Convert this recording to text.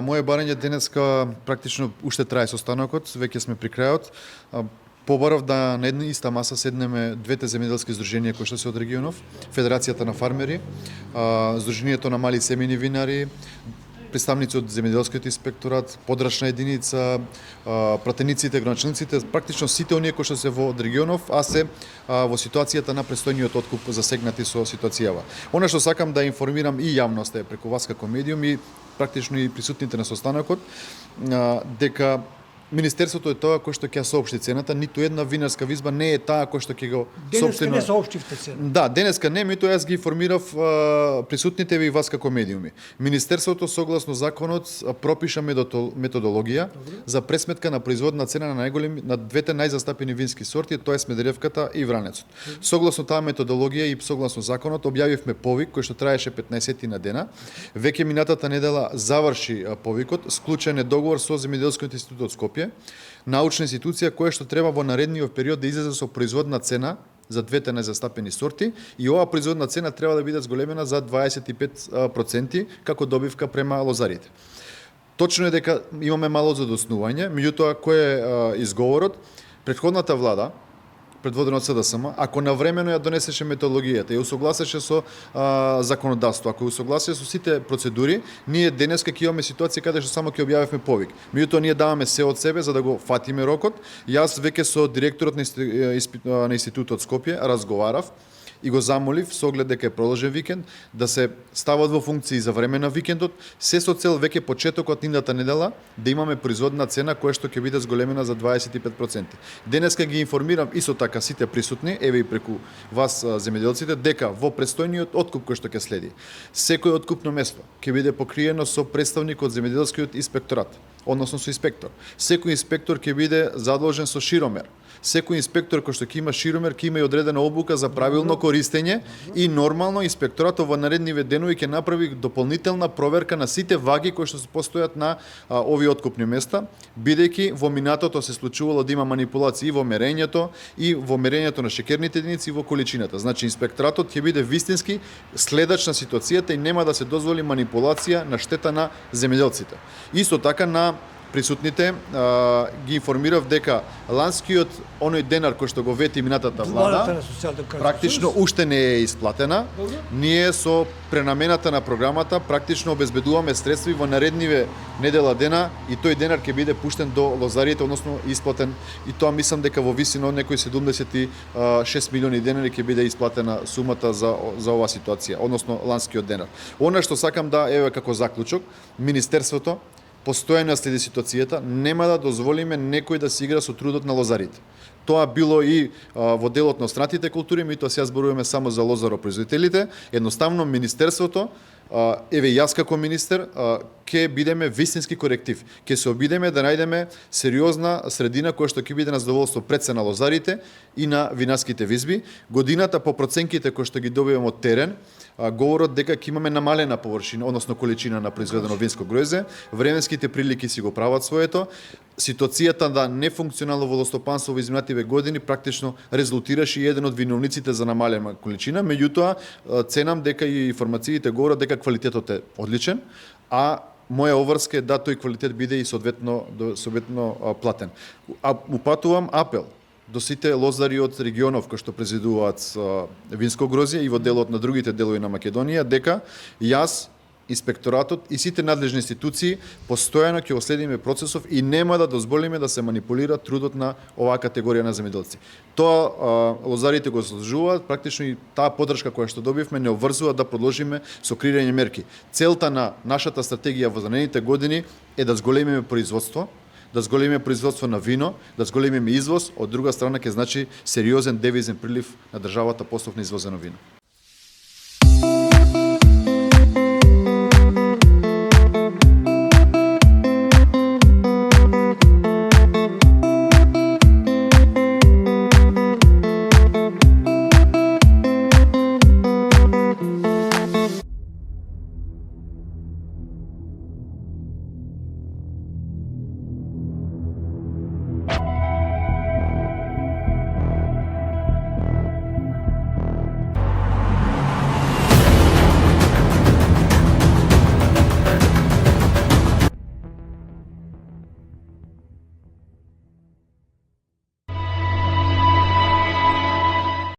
Моje барање денеска практично уште трае состанокот, веќе сме при крајот. Побарав да на една иста маса седнеме двете земјоделски здруженија кои што се од регионов, Федерацијата на фармери, Здруженијето на мали семени винари, представници од земјоделскиот инспекторат, подрачна единица, пратениците, граначалниците, практично сите оние кои што се во регионов, а се во ситуацијата на престојниот откуп засегнати со ситуацијава. Она што сакам да информирам и јавноста преку вас како медиум и практично и присутните на состанокот, дека Министерството е тоа кој што ќе соопшти цената, ниту една винарска визба не е таа кој што ќе го Денеска не соопштивте цена. Да, денеска не, меѓутоа јас ги информирав присутните и вас како медиуми. Министерството согласно законот пропиша методологија за пресметка на производна цена на двете најзастапени вински сорти, тоа е Смедеревката и Вранецот. Согласно таа методологија и согласно законот објавивме повик кој што траеше 15 на дена. Веќе минатата недела заврши повикот, склучен е договор со Земјоделскиот институт од Скопје, научна институција која што треба во наредниот период да излезе со производна цена за двете најзастапени сорти и оваа производна цена треба да биде зголемена за 25% како добивка према лозарите. Точно е дека имаме мало задоснување, меѓутоа кој е изговорот? Претходната влада, предводена од СДСМ, ако навремено ја донесеше методологијата и усогласеше со законодавство, ако усогласеше со сите процедури, ние денеска ќе имаме ситуација каде што само ќе објавиме повик. Меѓутоа ние даваме се од себе за да го фатиме рокот. Јас веќе со директорот на институтот Скопје разговарав и го замолив со оглед дека е продолжен викенд да се стават во функција за време на викендот, се со цел веќе почетокот идната недела да имаме производна цена која што ќе биде зголемена за 25%. Денеска ги информирам исто така сите присутни, еве и преку вас земјоделците, дека во престојниот откуп кој што ќе следи, секој откупно место ќе биде покриено со представник од земјоделскиот инспекторат, односно со инспектор. Секој инспектор ќе биде задолжен со широмер. Секој инспектор кој што ќе има широмер ќе има и одредена обука за правилно користење и нормално инспекторатот во наредниве денови ќе направи дополнителна проверка на сите ваги кои што се постојат на овие откупни места, бидејќи во минатото се случувало да има манипулации и во мерењето на шеќерните единици и во количината. Значи инспекторатот ќе биде вистински следач на ситуацијата и нема да се дозволи манипулација на штета на земјоделците. Исто така на присутните ги информирав дека ланскиот оној денар кој што го вети минатата влада практично уште не е исплатена. Ние со пренамената на програмата практично обезбедуваме средства во наредниве недела дена и тој денар ќе биде пуштен до лозариите, односно исплатен, и тоа мислам дека во висина од некои 76 милиони денари ќе биде исплатена сумата за оваа ситуација, односно ланскиот денар. Она што сакам да еве како заклучок, Министерството постојано следи ситуацијата, нема да дозволиме некој да се игра со трудот на лозарите. Тоа било и во делот на остратите култури, меѓутоа сега зборуваме само за лозаропроизводителите. Едноставно Министерството, еве јас како министер, ќе бидеме вистински коректив. Ќе се обидеме да најдеме сериозна средина која што ќе биде на задоволство пред се на лозарите и на винарските визби. Годината по проценките кои што ги добиваме од терен, говорат дека ќе имаме намалена површина, односно количина на произведено винско гројзе, временските прилики си го прават своето. Ситуацијата да нефункционално водостопанство во изминативе години практично резултираше и еден од виновниците за намалена количина, меѓутоа ценам дека и информациите говорат дека квалитетот е одличен, а моја обврска е да тој квалитет биде и соодветно платен. Упатувам апел до сите лозари од регионов кои што произведуваат винско грозје и во делот на другите делови на Македонија, дека јас, инспекторатот и сите надлежни институции постојано ќе следиме процесов и нема да дозволиме да се манипулира трудот на оваа категорија на земјоделци. Тоа лозарите го заслужуваат, практично и таа поддршка која што добивме не обврзува да продолжиме со креирање мерки. Целта на нашата стратегија во наредните години е да зголемиме производство, да зголемиме производство на вино, да зголемиме извоз, од друга страна ќе значи сериозен девизен прилив на државата по основ на извозено вино.